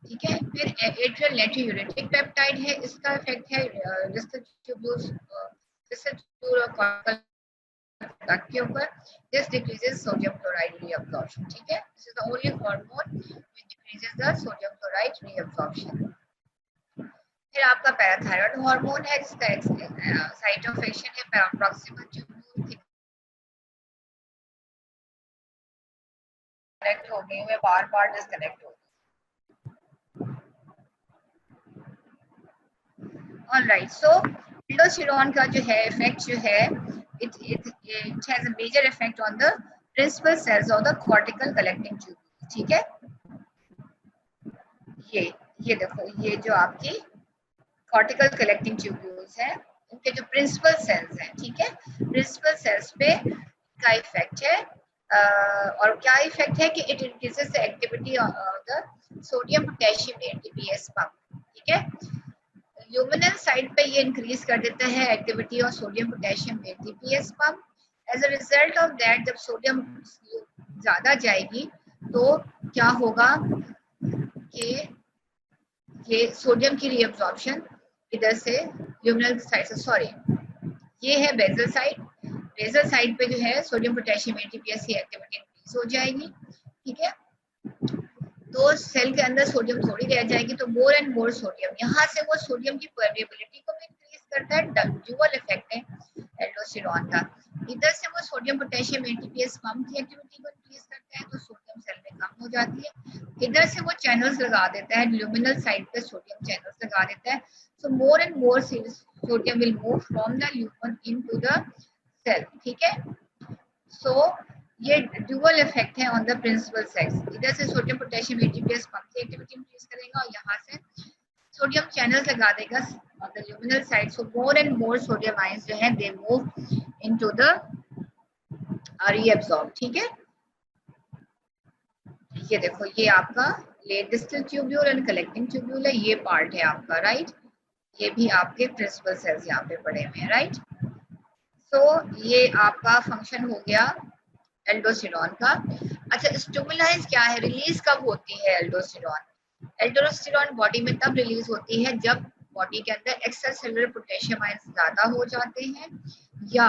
ठीक है। फिर एट्रियल नाइट्रोयूरेटिक पेप्टाइड है, इसका इफेक्ट है डिस्टल ट्यूब्यूल्स के ऊपर। This decreases sodium chloride reabsorption. ठीक है, this is the only hormone which decreases the sodium chloride reabsorption. फिर आपका पैराथायरॉयड हार्मोन है, जिसका साइट ऑफ एक्शन है प्रॉक्सिमल ट्यूब्यूल। कनेक्ट हो गई, मैं बार बार डिस्कनेक्ट हो गई। ऑलराइट, सो एल्डोस्टेरोन का जो है इफेक्ट जो है, it has a major effect on the principal cells of the cortical collecting tubule। ठीक है, ये देखो, ये जो आपकी कॉर्टिकल कलेक्टिंग ट्यूब्यूल्स है, उनके जो प्रिंसिपल सेल्स हैं, ठीक है, प्रिंसिपल सेल्स पे का इफेक्ट है। और क्या इफेक्ट है कि it increases the activity of the sodium potassium ATPase pump. ठीक है, ल्यूमिनल साइड पे ये इंक्रीज कर देता है activity of sodium potassium ATPase pump. As a result of that, जब सोडियम ज्यादा जाएगी तो क्या होगा कि ये सोडियम की रीअब्जॉर्प्शन इधर से ल्यूमिनल साइड से, सॉरी ये है बेसल साइड, बेसल साइड पे जो है सोडियम पोटेशियम एटीपीएस की एक्टिविटी इंक्रीज हो जाएगी। ठीक है, तो सेल के अंदर सोडियम थोड़ी रह जाएगी, तो मोर एंड मोर सोडियम, यहाँ से वो सोडियम की परमेबिलिटी को भी इंक्रीज करता है। ड्यूअल इफेक्ट है एल्डोस्टेरोन का। इधर से वो सोडियम पोटेशियम एटीपीएस पंप की एक्टिविटी को इंक्रीज करता है, तो सोडियम सेल में कम हो जाती है। इधर से वो चैनल्स लगा देता है, ल्यूमिनल साइड पे सोडियम चैनल्स लगा देता है, so more and more sodium will move from the lumen into the cell. ठीक है, सो ये ड्यूअल इफेक्ट है ऑन द प्रिंसिपल सेल्स। इधर से सोडियम पोटेशियम एटीपीएस पंप की एक्टिविटी इंक्रीज करेगा और यहाँ से सोडियम चैनल्स लगा देगा on the luminal side, so more and more sodium ions जो है they move into the reabsorb. ठीक है, ये देखो, ये आपका late distal tubule and collecting tubule है, ये पार्ट है आपका, राइट। ये भी आपके प्रिंसिपल सेल्स यहाँ पे पड़े हुए हैं, राइट। सो ये आपका फंक्शन हो गया एल्डोस्टेरोन का। अच्छा, स्टिमुलाइज क्या है, रिलीज कब होती है एल्डोस्टेरोन? एल्डोस्टेरोन बॉडी में तब रिलीज होती है जब बॉडी के अंदर एक्स्ट्रा सेलुलर पोटेशियम आयंस ज्यादा हो जाते हैं, या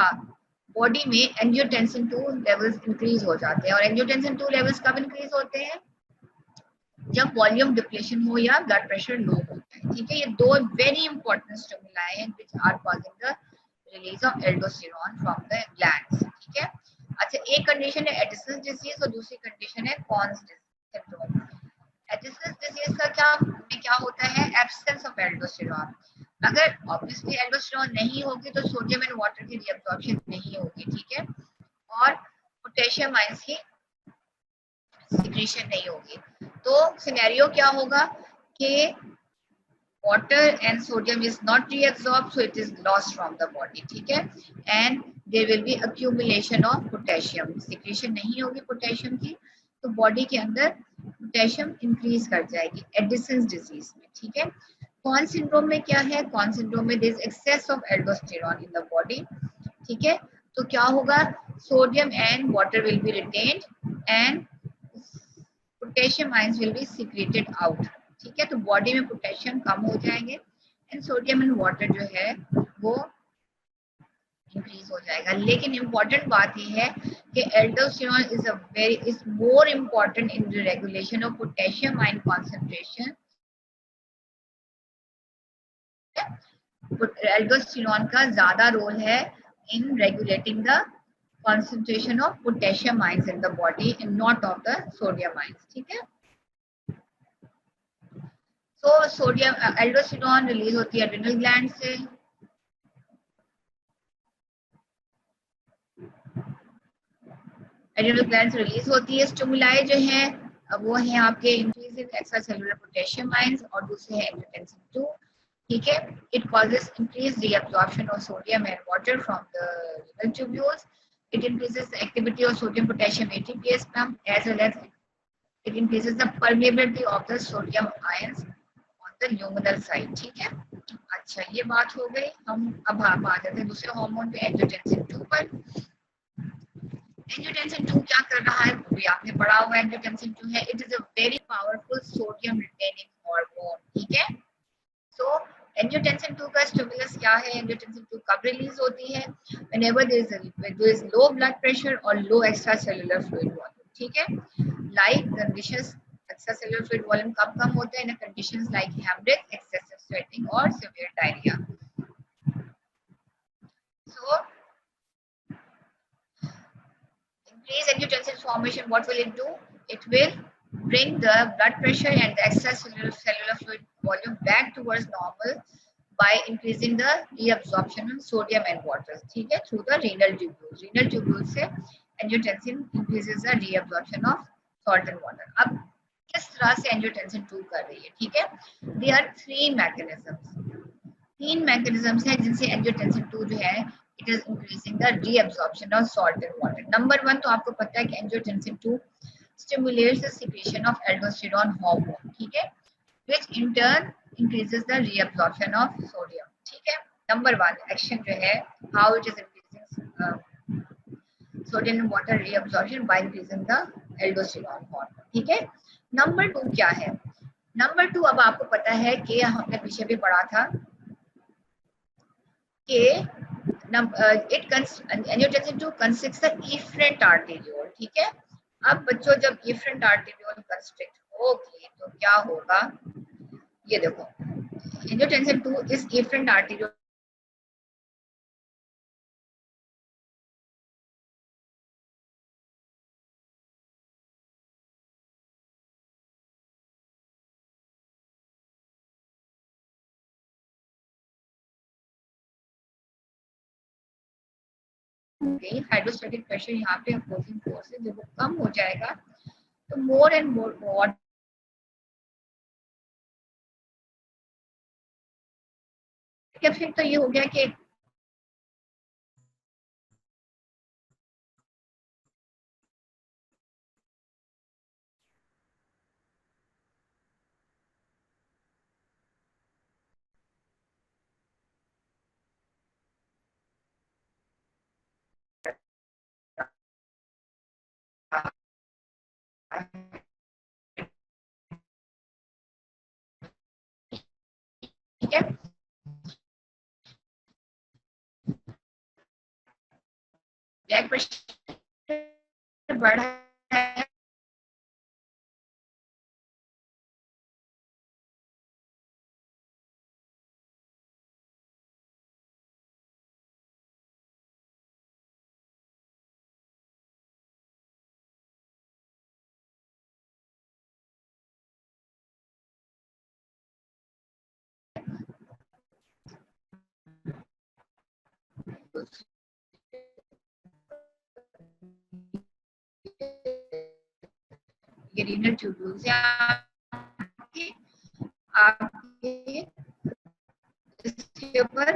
बॉडी में एंजियोटेंसिन 2 लेवल्स इंक्रीज हो जाते हैं। और एंजियोटेंसिन 2 लेवल्स कब इंक्रीज होते हैं? जब वॉल्यूम डिप्लेशन हो या ब्लड प्रेशर लो होता है। ठीक है, ये दो वेरी इंपॉर्टेंट स्टिमुलाई हैं which are causing the release of aldosterone from the glands. ठीक है, अच्छा, एक कंडीशन है एडिसन्स डिजीज और दूसरी कंडीशन है कॉन्स सिंड्रोम। एडिसन्स डिजीज का क्या होता है? Absence of aldosterone. अगर ऑब्वियसली एल्डोस्टेरोन नहीं होगी तो सोडियम एंड वाटर की रीअब्जॉर्प्शन नहीं होगी। ठीक है, और पोटेशियम आयंस की सिक्रीशन नहीं होगी। तो सिनेरियो क्या होगा कि water and sodium is not reabsorbed, so it is lost from the body। ठीक है, and there will be accumulation of potassium, secretion नहीं होगी पोटेशियम की, तो बॉडी के अंदर पोटेशियम इंक्रीज कर जाएगी एडिसन्स डिजीज में। ठीक है, कॉन सिंड्रोम में क्या है? कॉन सिंड्रोम में there is excess of aldosterone in the body. ठीक है, तो क्या होगा? Sodium and water will be retained and potassium ions will be secreted out. ठीक है, तो बॉडी में पोटेशियम कम हो जाएंगे एंड सोडियम एंड वाटर जो है वो इंक्रीज हो जाएगा। लेकिन इम्पोर्टेंट बात यह है कि aldosterone is more important in the regulation of potassium ion concentration. Aldosterone का ज्यादा रोल है इन regulating the concentration of potassium ions in the body and not of the sodium ions। ठीक है, so सोडियम एल्डोस्टेरोन रिलीज होती है adrenal gland से। Adrenal gland से release होती है। स्टिमुलाई जो है वो है आपके increase in extra cellular potassium ions और दूसरे है एंजियोटेंसिन 2। ठीक है, it causes increase reabsorption of sodium and water from the luminal tubules. It increases the activity of sodium potassium ATPase pump as well as it increases the permeability of the sodium ions on the luminal side। ठीक है, अच्छा, ये बात हो गई। हम अब आ जाते हैं दूसरे हार्मोन पे, एंजियोटेंसिन 2 पर। एंजियोटेंसिन 2 क्या कर रहा है वो भी आपने पढ़ा हुआ। एंजियोटेंसिन 2 है, it is a very powerful sodium retaining angiotensin 2 का स्टिमुलस क्या है? एंजियोटेंसिन 2 कब रिलीज होती है? whenever there is low blood pressure or low extracellular fluid volume. ठीक है, like conditions extracellular fluid volume कब कम होते हैं? in conditions like hemorrhage, excessive sweating or severe diarrhea. So increase angiotensin formation, what will it do? It will bring the blood pressure and the extracellular cellular fluid volume back towards normal by increasing the reabsorption of sodium and water. ठीक है, through the renal tubules. Renal tubules से angiotensin increases the reabsorption of salt and water. अब किस तरह से angiotensin 2 कर रही है? ठीक है, there are three mechanisms. तीन mechanisms है जिनसे angiotensin 2 जो है it is increasing the reabsorption of salt and water. Number one तो आपको पता है कि angiotensin 2 stimulates the secretion of aldosterone hormone. ठीक है, which in turn increases the reabsorption of sodium. ठीक है, नंबर वन एक्शन जो है how it is increasing sodium and water reabsorption by increasing the aldosterone hormone. ठीक है, number two क्या है? नंबर टू अब आपको पता है कि हमने पीछे भी पढ़ा था कि angiotensin 2 constricts the efferent arteriole. ठीक है, अब बच्चों जब efferent arteriole constrict होगी तो क्या होगा? ये देखो, angiotensin 2 is efferent arteriole गई, हाइड्रोस्टैटिक प्रेशर यहाँ पे अपोजिंग फोर्स है, जब वो कम हो जाएगा तो मोर एंड मोर वाटर फिर तो ये हो गया कि ठीक है, ब्लड प्रेशर बढ़ा है, ये रीनल ट्यूब्यूल्स है आपके इसके ऊपर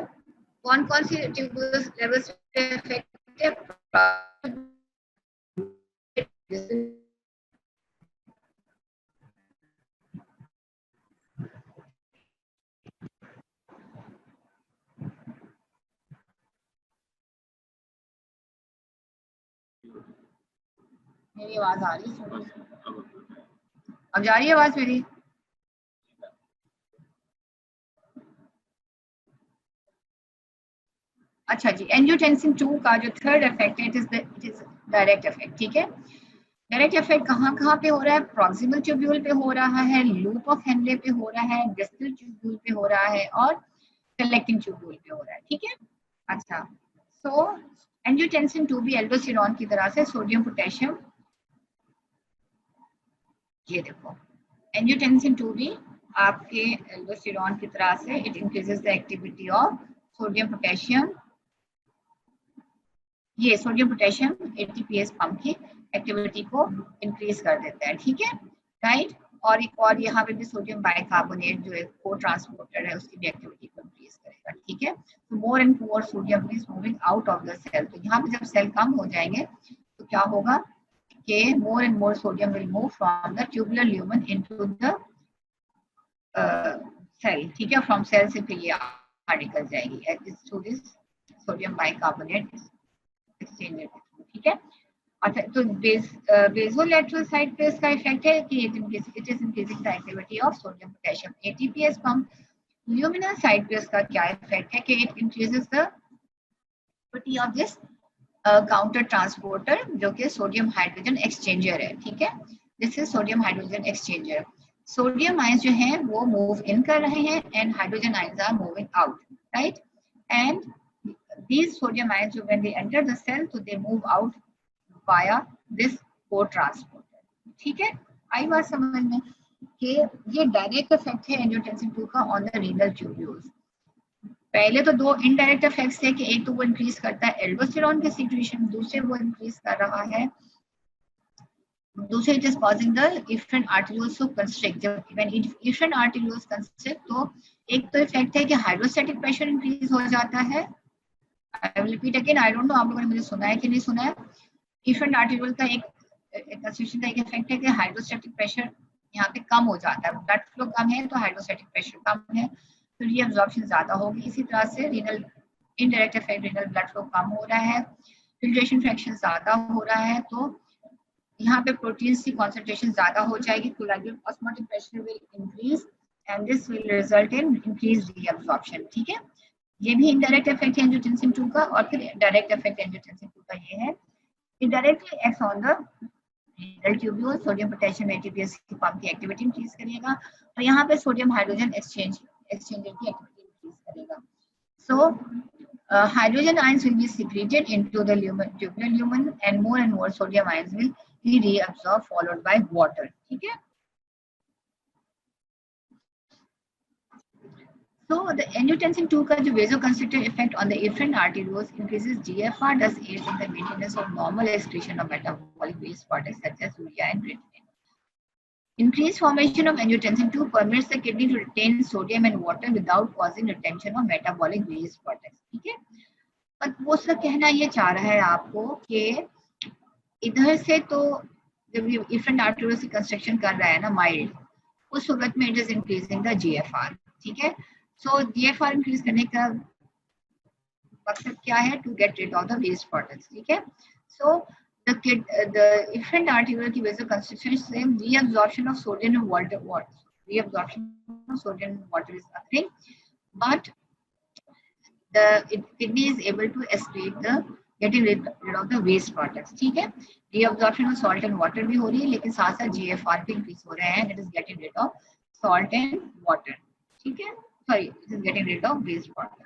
कौन कौन सी ट्यूब्यूल्स लेवल्स पे इफेक्ट है? मेरी आवाज आ रही है? अब जा रही है आवाज मेरी? अच्छा जी, एंजियोटेंसिन 2 का जो थर्ड इफेक्ट है इट इज डायरेक्ट इफेक्ट. ठीक है, डायरेक्ट इफेक्ट कहाँ कहाँ पे हो रहा है? प्रॉक्सिमल ट्यूब्यूल पे हो रहा है, लूप ऑफ हेनले पे हो रहा है, डिस्टल ट्यूब्यूल पे हो रहा है और कलेक्टिंग ट्यूब्यूल पे हो रहा है. ठीक है, अच्छा, सो एंजियोटेंसिन 2 भी एल्डोस्टेरोन की तरह से सोडियम पोटेशियम, ये देखो एंजियोटेंसिन 2 भी आपके एल्डोस्टेरोन की तरह से it increases the activity of sodium potassium, ये सोडियम पोटेशियम एटीपीएस पंप की एक्टिविटी को इंक्रीज कर देता है. ठीक है, राइट, और एक और यहाँ पे भी सोडियम बाइकार्बोनेट जो एक को ट्रांसपोर्टर है उसकी भी एक्टिविटी को इंक्रीज करेगा. ठीक है, तो more and more sodium is moving out of the cell. तो यहाँ पे जब सेल कम हो जाएंगे तो क्या होगा कि more and more sodium will move from the tubular lumen into the cell. ठीक है, फ्रॉम सेल से फिर ये निकल जाएगी through this sodium bicarbonate exchanger. ठीक है, अच्छा, तो बेसोलैटरल साइड पे इसका इफेक्ट है कि it is increasing the activity of sodium potassium ATPase pump luminal side पे इसका क्या इफेक्ट है कि it increases the property of this counter transporter जो कि सोडियम हाइड्रोजन एक्सचेंजर है, ठीक है। This is sodium hydrogen exchanger. Sodium ions जो हैं वो मूव इन कर रहे हैं and hydrogen ions are moving out, right. And these sodium ions when they enter the cell so they move out via this co-transporter, ठीक है। आई बात समझ में कि ये डायरेक्ट इफेक्ट है एंजियोटेंसिन 2 का ऑन द रीनल ट्यूब्यूल्स। पहले तो दो इनडायरेक्ट इफेक्ट्स थे कि एक तो वो इंक्रीज करता है एल्डोस्टेरॉन के सीक्रेशन, दूसरे वो इंक्रीज कर रहा है, दूसरे it is causing the efferent arterioles to constrict. जब व्हेन इफरेंट आर्टेरियोल्स कंस्ट्रिक्ट तो एक तो इफेक्ट है कि हाइड्रोस्टैटिक प्रेशर इंक्रीज हो जाता है। I will repeat again, I don't know आप लोगों ने मुझे सुना है कि नहीं सुना है। इफरेंट आर्टेरियोल का एक कंस्ट्रिक्शन का एक इफेक्ट है कि हाइड्रोस्टैटिक प्रेशर यहाँ पे कम हो जाता है, ब्लड फ्लो कम है तो हाइड्रोस्टैटिक प्रेशर कम है तो रीअब्जॉर्प्शन ज्यादा होगी। इसी तरह से renal indirect effect, renal blood flow कम हो रहा है, फिल्ट्रेशन फ्रैक्शन ज्यादा हो रहा है तो यहाँ पे प्रोटीन्स की कॉन्सेंट्रेशन ज्यादा हो जाएगी, collagen osmotic pressure will increase and this will result in increase reabsorption, ठीक है। ये भी इनडायरेक्ट इफेक्ट है एंजियोटेंसिन 2 का। और फिर डायरेक्ट इफेक्ट एंजियोटेंसिन 2 का ये है कि directly acts on the renal tubule, sodium potassium ATPase की पंप की एक्टिविटी इंक्रीज करेगा और यहाँ पे सोडियम हाइड्रोजन एक्सचेंजर की एक्टिविटी इंक्रीज करेगा। So hydrogen ions will be secreted into the tubular lumen and more sodium ions will be reabsorbed followed by water, ठीक है। So the angiotensin 2 का जो vasoconstrictor effect on the efferent arterioles increases GFR, thus aids in the maintenance of normal excretion of metabolic waste products such as urea and creatinine. Increased formation of angiotensin 2 permits the kidney to retain sodium and water without causing retention of metabolic waste products, ठीक है। और वो उसका कहना ये चाह रहा है आपको कि इधर से तो जब ये इफरेंट आर्टेरियोल से कंस्ट्रक्शन कर रहा है ना माइल्ड, उस सूरत में it is increasing the GFR, ठीक है। सो जीएफआर इंक्रीज करने का मकसद क्या है? To get rid of the waste products, ठीक है। सो the efferent arteriole की वजह से कंस्ट्रक्शन से reabsorption of sodium and water is occurring, but the kidney is able to excrete the getting rid of the waste products, ठीक है। reabsorption of salt and water भी हो रही है लेकिन साथ साथ GFR भी increase हो रहे हैं, it is getting rid of salt and water, ठीक है। sorry, it is getting rid of waste products।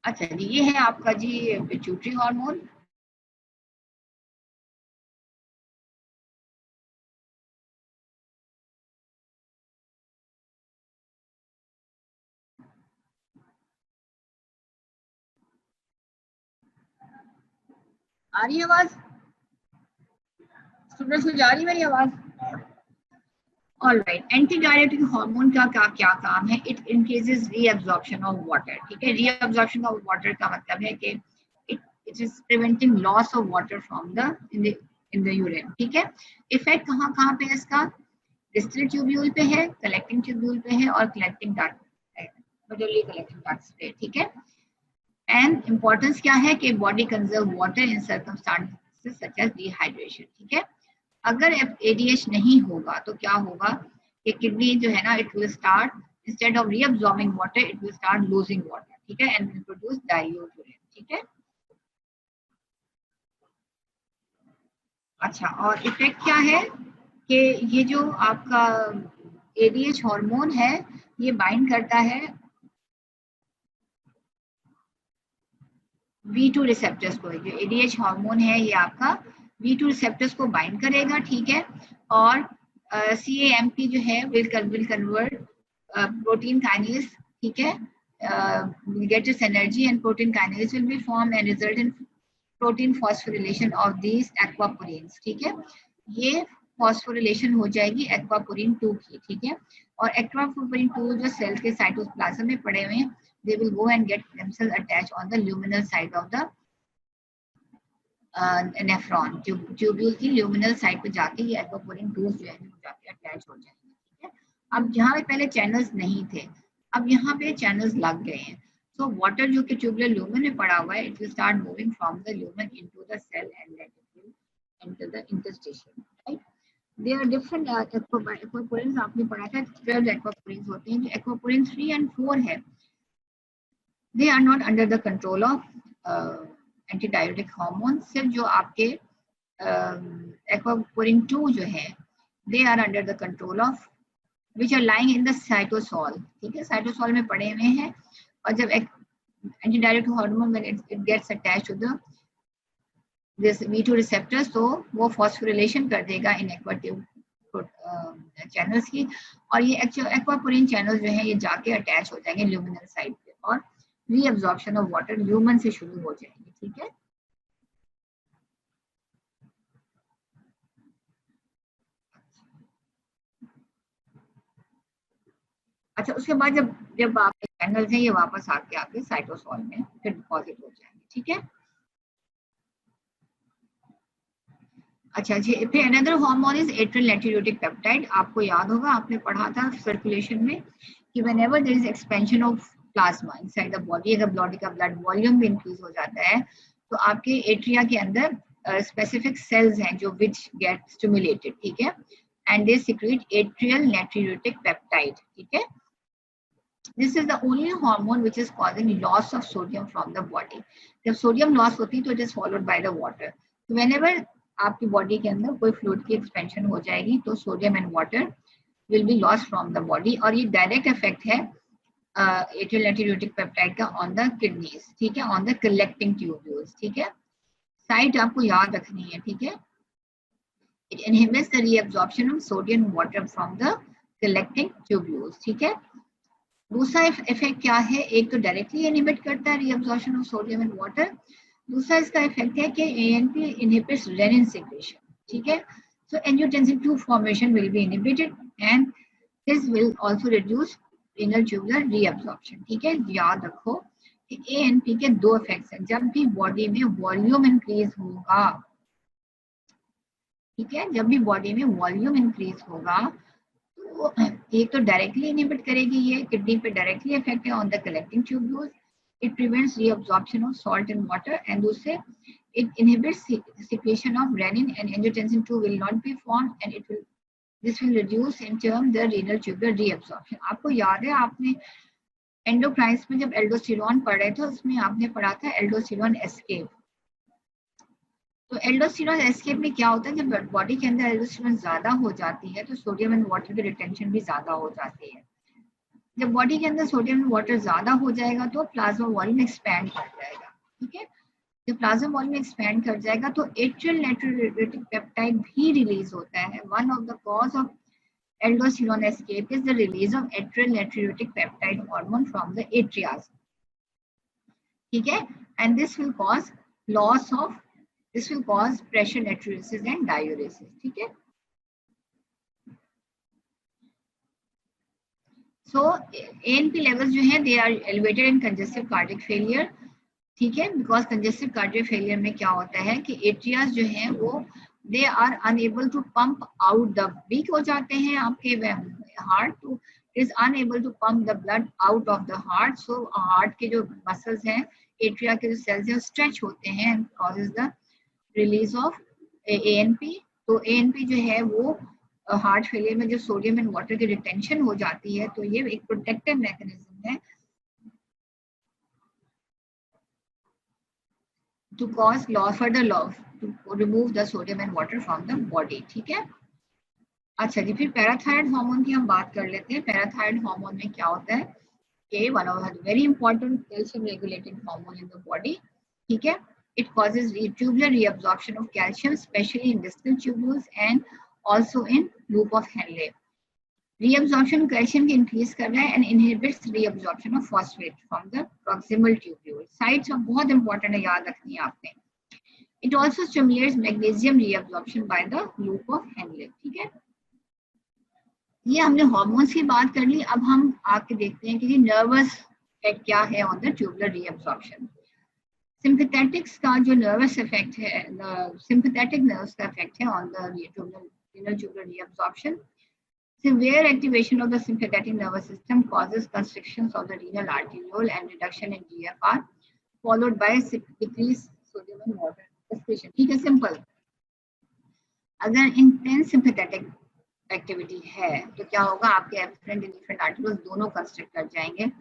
अच्छा जी, ये है आपका जी पिट्यूटरी हार्मोन। आ रही है आवाज? स्टूडेंट्स को जा रही है मेरी आवाज? ऑलराइट, एंटी डायरेटिक हार्मोन का क्या काम है? It increases reabsorption of water, ठीक है। रीअब्जॉर्प्शन ऑफ वाटर का मतलब है कि it is preventing loss of water from the in the urine, ठीक है। इफेक्ट कहाँ कहाँ पे है इसका? डिस्टल ट्यूब्यूल पे है, कलेक्टिंग ट्यूब्यूल पे है और collecting duct, medullary collecting ducts पे, ठीक है। एंड इंपॉर्टेंस क्या है कि body conserve water in circumstances such as dehydration, ठीक है। अगर एडीएच नहीं होगा तो क्या होगा कि किडनी जो है ना, it will start instead of reabsorbing water it will start losing water, ठीक है, and will produce dilute urine, ठीक है। अच्छा, और इफेक्ट क्या है कि ये जो आपका एडीएच हार्मोन है ये बाइंड करता है V2 रिसेप्टर्स को। जो एडीएच हार्मोन है ये आपका V2 रिसेप्टर्स को बाइंड करेगा, ठीक है। और CAMP जो है विल कन्वर्ट प्रोटीन काइनेज, ठीक है, get its energy and protein kinase will be formed and result in protein phosphorylation of these aquaporins, ठीक है। ये फॉस्फोरिलेशन हो जाएगी एक्वापोरिन 2 की, ठीक है। और एक्वापोरिन 2 जो सेल के साइटोप्लाज्म में पड़े हुए हैं, they will go and get themselves attached on the luminal side of the nephron, tubule की ल्यूमिनल साइड पे जाके ये एक्वापोरिन 2 जो है वो जाके अटैच हो जाएंगे, ठीक है। अब जहाँ पे पहले चैनल्स नहीं थे, अब यहाँ पे चैनल्स लग गए हैं। सो वाटर जो कि ट्यूबुलर ल्यूमन में पड़ा हुआ है, it will start moving from the lumen into the cell and then it will enter the interstitium, right. They are different aquaporins आपने पढ़ा था 12 एक्वापोरिन्स होते हैं। जो एक्वापोरिन 3 and 4 है, they are not under the control of antidiuretic hormone. सिर्फ जो आपके एक्वापोरिन 2 जो है, they are under the control of which are lying in the cytosol. ठीक है, साइटोसॉल में पड़े हुए हैं। और जब antidiuretic hormone when it gets attached to the this V2 receptors, तो वो फॉस्फोरिलेशन कर देगा इन एक्वाटिव चैनल्स की, और ये एक्वापोरिन चैनल जो है ये जाके अटैच हो जाएंगे ल्यूमिनल साइड पे, और रीअब्जॉर्प्शन ऑफ वाटर ल्यूमन से शुरू हो जाएंगे। ठीक है, अच्छा उसके बाद जब जब आपके चैनल्स हैं ये वापस आके आपके साइटोसॉल में फिर डिपॉजिट हो जाएंगे। ठीक है, अच्छा जी, फिर another hormone is atrial natriuretic peptide. आपको याद होगा, आपने पढ़ा था सर्कुलेशन में कि whenever there is expansion of plasma inside the body, अगर बॉडी का ब्लड वॉल्यूम भी इंक्रीज हो जाता है तो आपके एट्रिया के अंदर स्पेसिफिक सेल्स हैं जो विच गेट स्टिमुलेटेड। ठीक है, and they secrete atrial natriuretic peptide. ठीक है, this is the only hormone which is causing loss of sodium from the body. जब सोडियम लॉस होती है तो it is followed by the water. तो whenever आपकी बॉडी के अंदर कोई फ्लूइड की एक्सपेंशन हो जाएगी तो sodium and water will be lost from the body, और ये डायरेक्ट इफेक्ट है एट्रियल नाइट्रोटिक पेप्टाइड का ऑन द किडनीज। ठीक है, ऑन द कलेक्टिंग ट्यूब्यूल्स। ठीक है, साइट आपको याद रखनी है। ठीक है, it inhibits the reabsorption of sodium water from the collecting tubules. ठीक है, दूसरा इफेक्ट क्या है, एक तो डायरेक्टली इनहिबिट करता है reabsorption of sodium and water, दूसरा इसका इफेक्ट है कि एएनपी इनहिबिट्स रेनिन सिक्रेशन। ठीक है, so angiotensin 2 formation will be inhibited and this will also reduce renal tubular reabsorption. ठीक है, याद रखो कि एएनपी के दो इफेक्ट्स हैं। जब भी बॉडी में वॉल्यूम इंक्रीज होगा, ठीक है, जब भी बॉडी में वॉल्यूम इंक्रीज होगा तो एक तो डायरेक्टली इनहिबिट करेगी, ये किडनी पे डायरेक्टली इफेक्ट है on the collecting tubules, it prevents reabsorption of salt in water, and दूसरे it inhibits secretion of renin and angiotensin 2 will not be form and it will this will reduce in term the renal tubular reabsorption. आपको याद है आपने एंडोक्राइन्स में जब aldosterone पढ़ रहे थे उसमें आपने पढ़ा था एल्डोस्टेरॉन एस्केप। तो एल्डोस्टेरॉन एस्केप में क्या होता है, जब बॉडी के अंदर एल्डोस्टेरॉन ज्यादा हो जाती है तो सोडियम एंड वाटर की रिटेंशन भी ज्यादा हो जाती है। जब बॉडी के अंदर सोडियम एंड वाटर ज्यादा हो जाएगा तो प्लाज्मा वॉल्यूम एक्सपैंड कर जाएगा। ठीक है, जब प्लाज्मा वॉल्यूम एक्सपैंड कर जाएगा तो एट्रियल नाइट्रोटिक पेप्टाइड भी रिलीज होता है। One of the cause of aldosterone escape is the release of atrial natriuretic peptide hormone from the atrias. ठीक है, and this will cause loss of this will cause pressure natriuresis and diuresis। ठीक है, so ANP levels जो हैं they are elevated in congestive cardiac failure। ठीक है, because congestive cardiac failure में क्या होता है कि एट्रियाज जो हैं वो they are unable to pump out the weak हो जाते हैं आपके हार्ट, तो is unable to pump the blood out of the heart, so heart के जो मसल्स हैं, एट्रिया के जो सेल्स हैं स्ट्रेच होते हैं and causes the release of ANP. तो एएनपी जो है वो हार्ट फेलियर में जो सोडियम एंड वाटर की रिटेंशन हो जाती है, तो ये एक प्रोटेक्टिव मैकेनिज्म है to cause loss further loss to remove the sodium and water from the body. ठीक है, अच्छा जी, फिर पैराथायराइड हार्मोन की हम बात कर लेते हैं। पैराथायराइड हार्मोन में क्या होता है कि one of the very important calcium regulating hormone in the body. ठीक है, it causes tubular reabsorption of calcium, especially in distal tubules and also in loop of Henle. Reabsorption calcium की increase कर रहा है and inhibits reabsorption of phosphate from the proximal tubule. Sites of बहुत important है, याद रखनी है आपने। It also stimulates magnesium reabsorption by the loop of Henle। ठीक है, ये हमने हार्मोन्स की बात कर ली। अब हम आके देखते हैं कि नर्वस इफेक्ट क्या है ऑन द ट्यूबुलर रीअब्जॉर्प्शन। सिंपैथेटिक्स का जो नर्वस इफेक्ट है, सिंपैथेटिक नर्व्स का इफेक्ट है on the renal tubular reabsorption। Severe activation of the sympathetic nervous system causes constrictions of the renal arteriole and reduction in GFR, followed by decreased sodium and water excretion। ठीक है, simple. अगर intense sympathetic activity है तो क्या होगा, आपके efferent and efferent articles दोनों construct कर जाएंगे,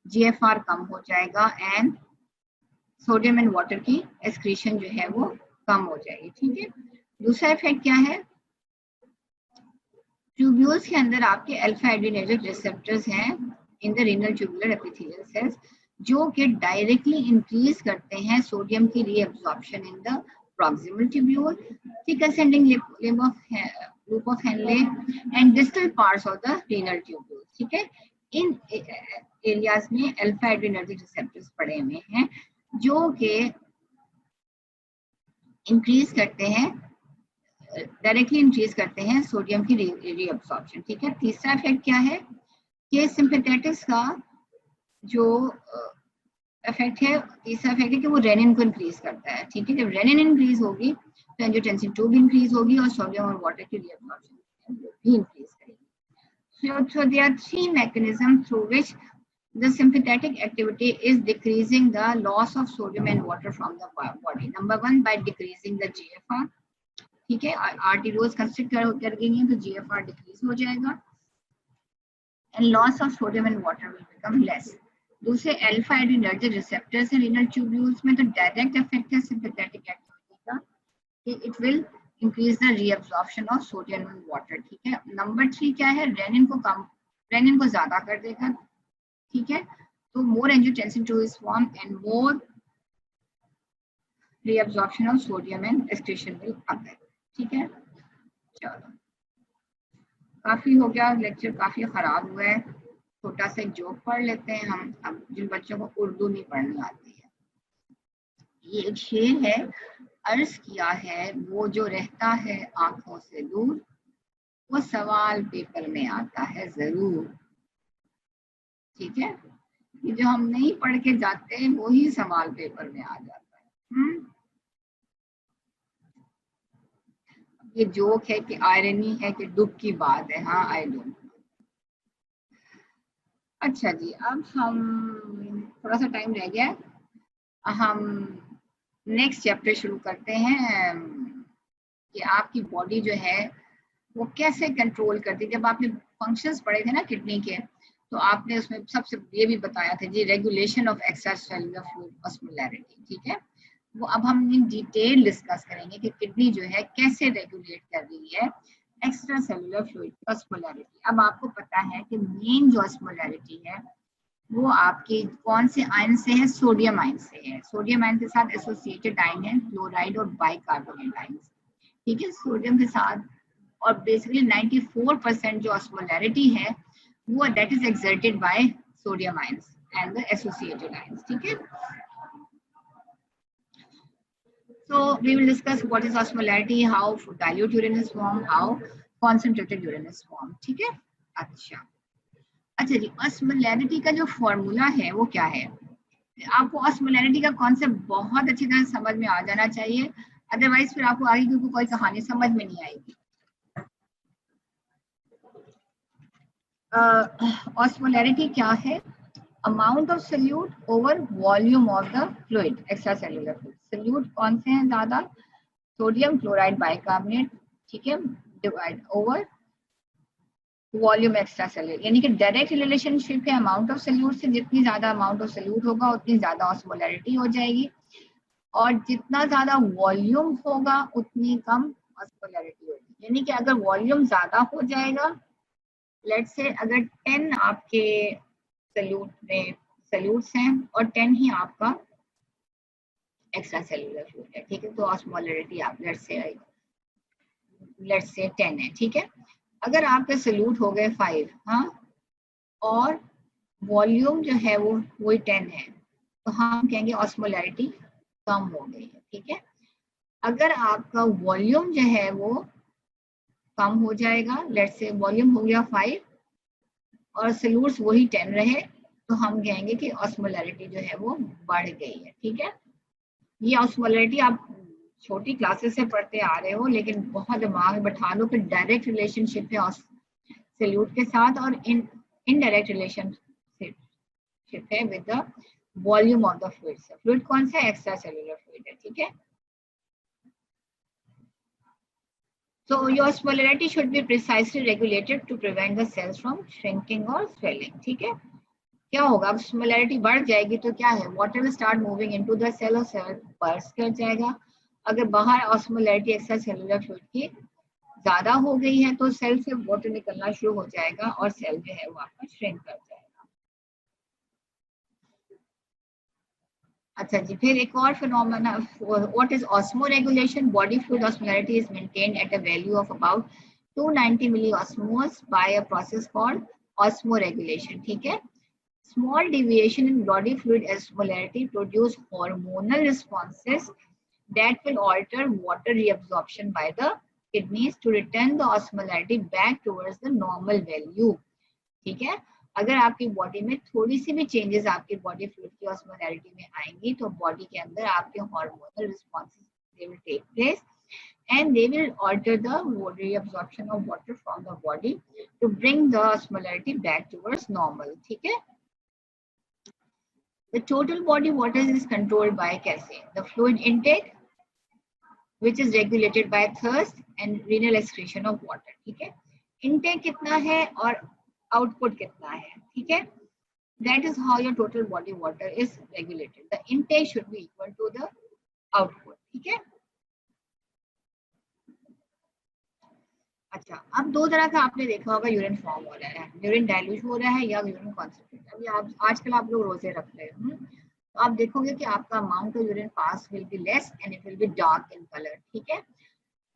जीएफआर कम हो जाएगा एंड सोडियम एंड वाटर की एक्सक्रीशन जो है वो कम हो जाएगी। ठीक है, दूसरा इफेक्ट क्या है, ट्यूब्यूल्स के अंदर आपके अल्फा एड्रीनर्जिक रिसेप्टर्स हैं in the renal tubular epithelial cells, जो कि डायरेक्टली इंक्रीज करते हैं सोडियम की reabsorption in the proximal tubule, thick ascending loop of Henle and distal parts of the renal tubule। ठीक है, इन एरियाज में अल्फा एड्रीनर्जिक रिसेप्टर्स पड़े हुए हैं जो कि इंक्रीज करते हैं, डायरेक्टली इंक्रीज करते हैं सोडियम की रीअब्सॉर्प्शन। ठीक है, तीसरा इफेक्ट क्या है कि सिंपैथेटिक्स का जो इफेक्ट है, तीसरा इफेक्ट है कि वो रेनिन को इंक्रीज करता है। ठीक है, जब रेनिन इंक्रीज होगी तो एंजियोटेंसिन 2 भी इंक्रीज होगी और सोडियम और वाटर की रीअब्सॉर्प्शन भी इंक्रीज करेगी। So there are three mechanisms through which the sympathetic activity is decreasing the loss of sodium and water from the body. Number one, by decreasing the GFR। ठीक है, arterioles constrict कर गई तो GFR decrease हो जाएगा and loss of sodium and water will become less। दूसरे alpha adrenergic receptors हैं renal tubules में, तो डायरेक्ट इफेक्ट है सिंपैथेटिक एक्टिविटी का कि it will increase the reabsorption of sodium and water. ठीक है, नंबर 3 क्या है, रेनिन को ज्यादा कर देगा। ठीक है, तो more angiotensin 2 is form and more reabsorption of sodium and excretion will occur. ठीक है, चलो काफी हो गया, लेक्चर काफी खराब हुआ है, छोटा सा जोक पढ़ लेते हैं हम। अब जिन बच्चों को उर्दू नहीं पढ़नी आती है, ये एक शेर है, अर्ज किया है वो जो रहता है आंखों से दूर, वो सवाल पेपर में आता है जरूर। ठीक है, ये जो हम नहीं पढ़ के जाते हैं वो ही सवाल पेपर में आ जाता है। ये जोक है कि आयरनी है कि दुख की बात है, हाँ आई डोंट। अच्छा जी, अब हम थोड़ा सा टाइम रह गया है, हम नेक्स्ट चैप्टर शुरू करते हैं कि आपकी बॉडी जो है वो कैसे कंट्रोल करती है। जब आपने फंक्शंस पढ़े थे ना किडनी के, तो आपने उसमें सबसे ये भी बताया था जी, regulation of extra cellular fluid osmolarity. ठीक है, वो अब हम इन डिटेल डिस्कस करेंगे कि किडनी जो है कैसे रेगुलेट कर रही है एक्स्ट्रा सेलुलर फ्लूइड ऑस्मोलैरिटी। अब आपको पता है कि मेन जो ऑस्मोलैरिटी है वो आपके कौन से आयन से है, सोडियम आयन से है। सोडियम आयन के साथ एसोसिएटेड आयन है क्लोराइड और बाइकार्बोनेट आयन। ठीक है, सोडियम के साथ, और बेसिकली 94% जो ऑस्मोलैरिटी है वो that is exerted by sodium ions and the associated ions. ठीक है, so we will discuss what is osmolarity, how dilute urine is formed, how concentrated urine is formed। ठीक है, अच्छा जी, ऑस्मोलैरिटी का जो फॉर्मूला है वो क्या है, आपको ऑस्मोलैरिटी का कॉन्सेप्ट बहुत अच्छी तरह समझ में आ जाना चाहिए, अदरवाइज फिर आपको आगे क्योंकि कोई कहानी समझ में नहीं आएगी। ऑस्मोलैरिटी क्या है, amount of solute over volume of the fluid, extra cellular fluid. Solute कौन से हैं ज्यादा, सोडियम क्लोराइड बाइकार्बोनेट। ठीक है, divide over volume extra cellular, यानी कि डायरेक्ट रिलेशनशिप है अमाउंट ऑफ सोल्यूट से, जितनी ज्यादा अमाउंट ऑफ सोल्यूट होगा उतनी ज्यादा ऑस्मोलैरिटी हो जाएगी, और जितना ज्यादा वॉल्यूम होगा उतनी कम ऑस्मोलैरिटी होगी। यानी कि अगर वॉल्यूम ज्यादा हो जाएगा, लेट्स से अगर 10 आपके सल्यूट में सल्यूट्स हैं और 10 ही आपका एक्स्ट्रा सेलुलर फ्लूइड है। ठीक है, तो ऑस्मोलैरिटी आप लेट्स से 10 है। ठीक है, अगर आपके सल्यूट हो गए 5, हाँ, और वॉल्यूम जो है वो वही 10 है, तो हम कहेंगे ऑस्मोलैरिटी कम हो गई है। ठीक है, अगर आपका वॉल्यूम जो है वो कम हो जाएगा, लेट्स से वॉल्यूम हो गया 5 और सल्यूट्स वही 10 रहे, तो हम कहेंगे कि ऑस्मोलैरिटी जो है वो बढ़ गई है। ठीक है, ये ऑस्मोलैरिटी आप छोटी क्लासेस से पढ़ते आ रहे हो, लेकिन बहुत दिमाग में बैठा लो कि डायरेक्ट रिलेशनशिप है सल्यूट के साथ और इनडायरेक्ट रिलेशनशिप है with the volume of the fluid. Fluid कौन सा है, एक्स्ट्रा सेलुलर फ्लूइड है। ठीक है, So your osmolarity should be precisely regulated to prevent the cells from shrinking or swelling. ठीक है, क्या होगा, अब osmolarity बढ़ जाएगी तो क्या है, water will start moving into the cell और cell burst कर जाएगा. अगर बाहर osmolarity एक्स्ट्रा सेलुलर फ्लूइड की ज्यादा हो गई है तो सेल से वाटर निकलना शुरू हो जाएगा और सेल जो है वो आपका श्रिंक कर जाएगा. अच्छा जी, फिर एक और phenomena, what is osmoregulation. Body fluid osmolarity is maintained at a value of about 290 milliosmoles by a process called osmoregulation. ठीक है, small deviation in body fluid osmolarity produce hormonal responses that will alter water reabsorption by the kidneys to return the osmolarity back towards the normal value. ठीक है, अगर आपकी body में थोड़ी सी भी changes आपकी बॉडी फ्लूइड की ऑस्मोलैरिटी में आएंगी तो बॉडी के अंदर आपके hormonal responses they will take place and they will alter the reabsorption of water from the body to bring the osmolarity back towards normal. ठीक है, the total body water is controlled by कैसे, the fluid intake which is regulated by thirst and renal excretion of water. ठीक है, intake कितना है और output कितना है. ठीक है, that is how your total body water is regulated. The intake should be equal to the output. ठीक है, अच्छा, अब दो तरह का आपने देखा होगा यूरिन फॉर्म हो रहा है, यूरिन डाइल्यूट हो रहा है या यूरिन कॉन्सेंट्रेट. अभी आप आजकल आप लोग रोजे रख रहे हो तो आप देखोगे कि आपका amount of urine pass will be less and it will be dark in colour. ठीक है,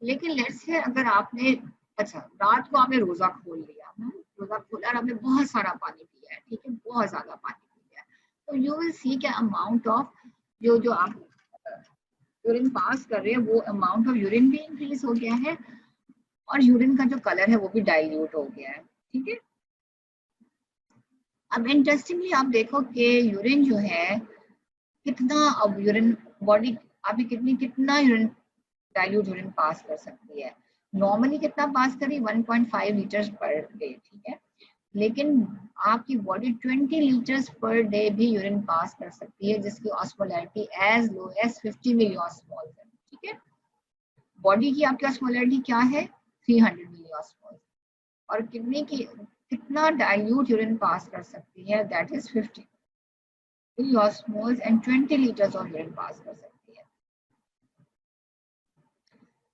लेकिन लेट्स से अगर आपने, अच्छा रात को आपने रोजा खोल लिया, रोजा खोला और आपने बहुत सारा पानी पिया है, ठीक है, बहुत ज्यादा पानी पिया है, तो यू विल सी कि अमाउंट ऑफ जो जो आप यूरिन पास कर रहे हैं वो अमाउंट ऑफ यूरिन भी इंक्रीज हो गया है और यूरिन का जो कलर है वो भी डाइल्यूट हो गया है. ठीक है, अब इंटरेस्टिंगली आप देखो कि यूरिन जो है कितना, अब यूरिन बॉडी अभी कितना यूरिन डाइल्यूट यूरिन पास कर सकती है. नॉर्मली कितना पास करी, 1.5 लीटर्स पर डे. ठीक है, लेकिन आपकी बॉडी 20 लीटर्स पर डे भी यूरिन पास कर सकती है जिसकी osmolarity as low as 50 milliosmole है. ठीक है, बॉडी की आपकी ऑस्मोलैरिटी क्या है, 300 मिलीऑस्मोल, और किडनी की कितना डाइल्यूट यूरिन पास कर सकती है, that is 50 milliosmoles and 20 litres of urine पास कर सकती है.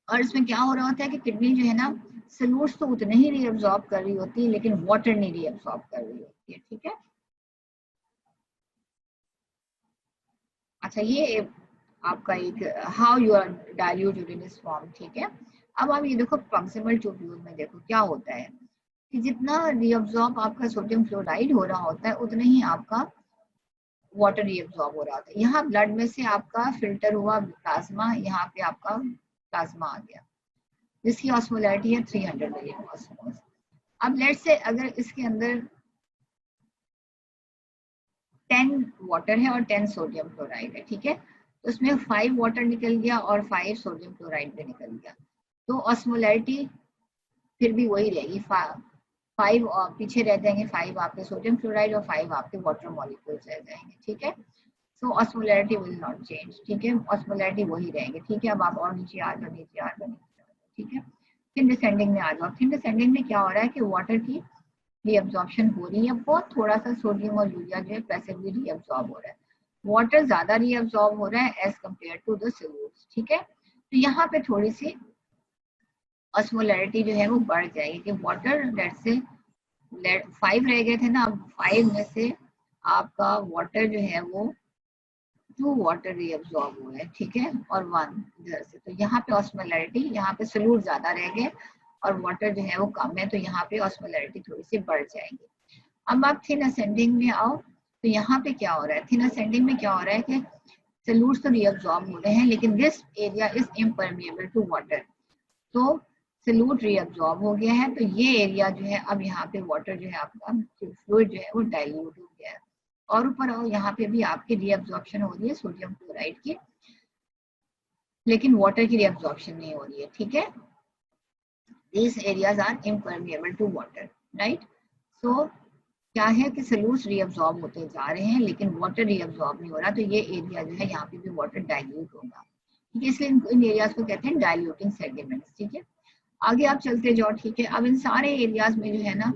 और इसमें क्या हो रहा होता है कि किडनी जो है ना सॉल्यूट्स तो उतने ही रीअब्सॉर्ब कर रही होती है लेकिन वाटर नहीं रीअब्सॉर्ब कर रही होती है. ठीक है, अच्छा ये आपका एक how your dilute urine is form. ठीक है, अब आप ये देखो प्रॉक्सिमल ट्यूब्यूल में देखो क्या होता है कि जितना रीअब्सॉर्ब आपका सोडियम क्लोराइड हो रहा होता है उतना ही आपका वाटर रीअब्सॉर्ब हो रहा होता है. यहाँ ब्लड में से आपका फिल्टर हुआ प्लाज्मा, यहाँ पे आपका प्लाज्मा आ गया जिसकी ऑस्मोलैरिटी है 300 मिलीऑस्मोल्स. अब लेट्स से अगर इसके अंदर 10 वाटर है और 10 सोडियम क्लोराइड है, ठीक है, तो उसमें 5 वाटर निकल गया और 5 सोडियम क्लोराइड भी निकल गया, तो ऑस्मोलैरिटी फिर भी वही रहेगी, 5 और पीछे रह जाएंगे 5 आपके सोडियम क्लोराइड और 5 आपके वाटर मॉलिक्यूल्स रह जाएंगे. ठीक है, सो ऑस्मोलैरिटी विल नॉट चेंज. ठीक है, ऑस्मोलैरिटी वही रहेंगे. ठीक है, अब आप और नीचे आ जाओ, नीचे आ जाओ, नीचे आ जाओ. ठीक है, थिन डिसेंडिंग में आ जाओ. थिन डिसेंडिंग में क्या हो रहा है कि वाटर की रीअब्जॉर्प्शन हो रही है, बहुत थोड़ा सा सोडियम और यूरिया जो है पैसिवली रीअब्सॉर्ब हो रहा है, वाटर ज्यादा रीअब्सॉर्ब हो रहा है as compared to the solutes. ठीक है, तो यहाँ पे थोड़ी सी ऑस्मोलैरिटी जो है वो बढ़ जाएगी कि वाटर लेट से 5 रह गए थे ना, अब 5 में से आपका वाटर जो है वो 2 वाटर रीअब्सॉर्ब हुए हैं. ठीक है, और 1 इधर से, तो यहाँ पे ऑस्मोलैरिटी, यहाँ पे सॉल्यूट ज्यादा रह गए और वाटर जो है वो कम है, तो यहाँ पे ऑस्मोलैरिटी थोड़ी सी बढ़ जाएगी. अब आप थिन असेंडिंग में आओ तो यहाँ पे क्या हो रहा है, थिन असेंडिंग में क्या हो रहा है कि सॉल्यूट्स तो रीअब्सॉर्ब हो रहे हैं लेकिन this area is impermeable to water, तो सॉल्यूट रीअब्सॉर्ब हो गया है, तो ये एरिया जो है अब यहाँ पे वाटर जो है आपका फ्लूइड जो है वो डाइल्यूट हो गया है. और ऊपर आओ, यहाँ पे भी आपकी रीअब्सॉर्प्शन हो रही है सोडियम क्लोराइड की, लेकिन वाटर की रीअब्सॉर्प्शन नहीं हो रही है. ठीक है, these areas are impermeable to water, right? So क्या है कि सॉल्यूट्स रीअब्सॉर्ब होते जा रहे हैं लेकिन वाटर रीअब्सॉर्ब नहीं हो रहा, तो ये एरिया जो है यहाँ पे भी वाटर डाइल्यूट होगा. ठीक है, इसलिए इन एरियाज को कहते हैं डाइल्यूटिंग सेडिमेंट्स. ठीक है, आगे आप चलते जाओ, ठीक है। अब इन सारे एरियाज में जो है ना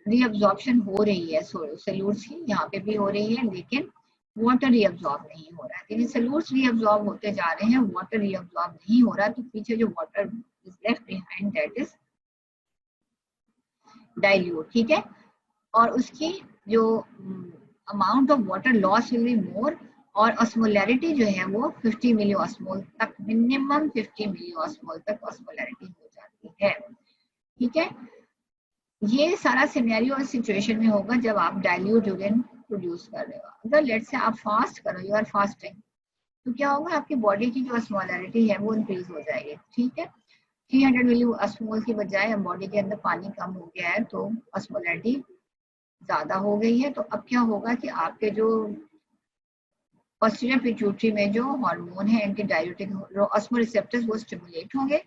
रीअब्जॉर्प्शन हो रही है सोल्यूट्स की, यहाँ पे भी हो रही है, लेकिन वाटर रीअब्जॉर्ब नहीं हो रहा है। यानी सोल्यूट्स रीअब्जॉर्ब होते जा रहे हैं, वाटर रीअब्जॉर्ब नहीं हो रहा, तो पीछे जो water is left behind that is dilute, ठीक है। और उसकी जो amount of water loss will be more, और ऑस्मोलैरिटी जो है वो 50 मिली ऑस्मोल तक, मिनिमम 50 मिली ऑस्मोल तक ऑस्मोलैरिटी हो जाती है, ठीक है। ये सारा सिनेरियो और सिचुएशन में होगा जब आप डाइल्यूट यूरिन प्रोड्यूस कर रहे हो। अगर लेट से आप फास्ट करो, यू आर फास्टिंग, तो क्या होगा, आपकी बॉडी की जो ऑस्मोलैरिटी है वो इंक्रीज हो जाएगी, ठीक है। 300 मिली ऑस्मोल की बजाय अब बॉडी के अंदर पानी कम हो गया है, तो ऑस्मोलैरिटी ज्यादा हो गई है। तो अब क्या होगा कि आपके जो पोस्टीरियर पिट्यूटरी में जो हार्मोन है एंटी डायरेटिक ऑस्मोरिसेप्टर्स, वो स्टिमुलेट होंगे,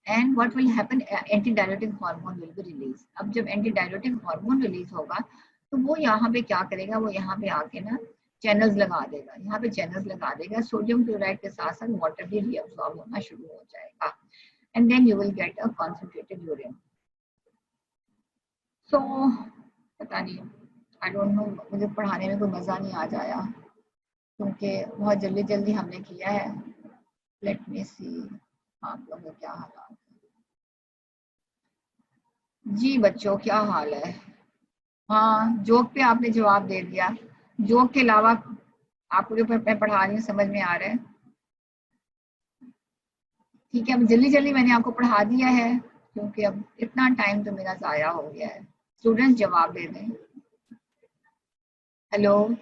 and what will happen, anti diuretic hormone will be release. अब जब एंटी डायरेटिक हार्मोन रिलीज होगा तो वो यहाँ पे क्या करेगा, वो यहाँ पे आके ना चैनल्स लगा देगा, यहाँ पे चैनल्स लगा देगा, सोडियम क्लोराइड के साथ साथ वाटर भी रीअब्सॉर्ब होना शुरू हो जाएगा, and then you will get a concentrated urine. So पता नहीं, आई डोंट नो, मुझे पढ़ाने में कोई मज़ा नहीं आ जाया क्योंकि बहुत जल्दी जल्दी हमने किया है। लेट मी सी आप लोगों के क्या हालात है। जी बच्चों क्या हाल है? हाँ, जोक पे आपने जवाब दे दिया। जोक के अलावा आपको जो मैं पढ़ा रही हूँ समझ में आ रहा है? ठीक है, अब जल्दी जल्दी मैंने आपको पढ़ा दिया है क्योंकि अब इतना टाइम तो मेरा ज़ाया हो गया है। स्टूडेंट्स जवाब दे दें। Hello,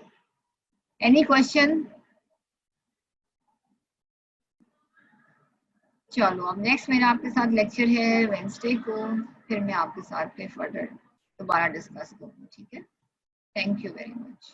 any question? चलो, अब नेक्स्ट मेरा आपके साथ लेक्चर है वेंसडे को, फिर मैं आपके साथ फिर फर्दर दोबारा डिस्कस करूँगी, ठीक है। Thank you very much.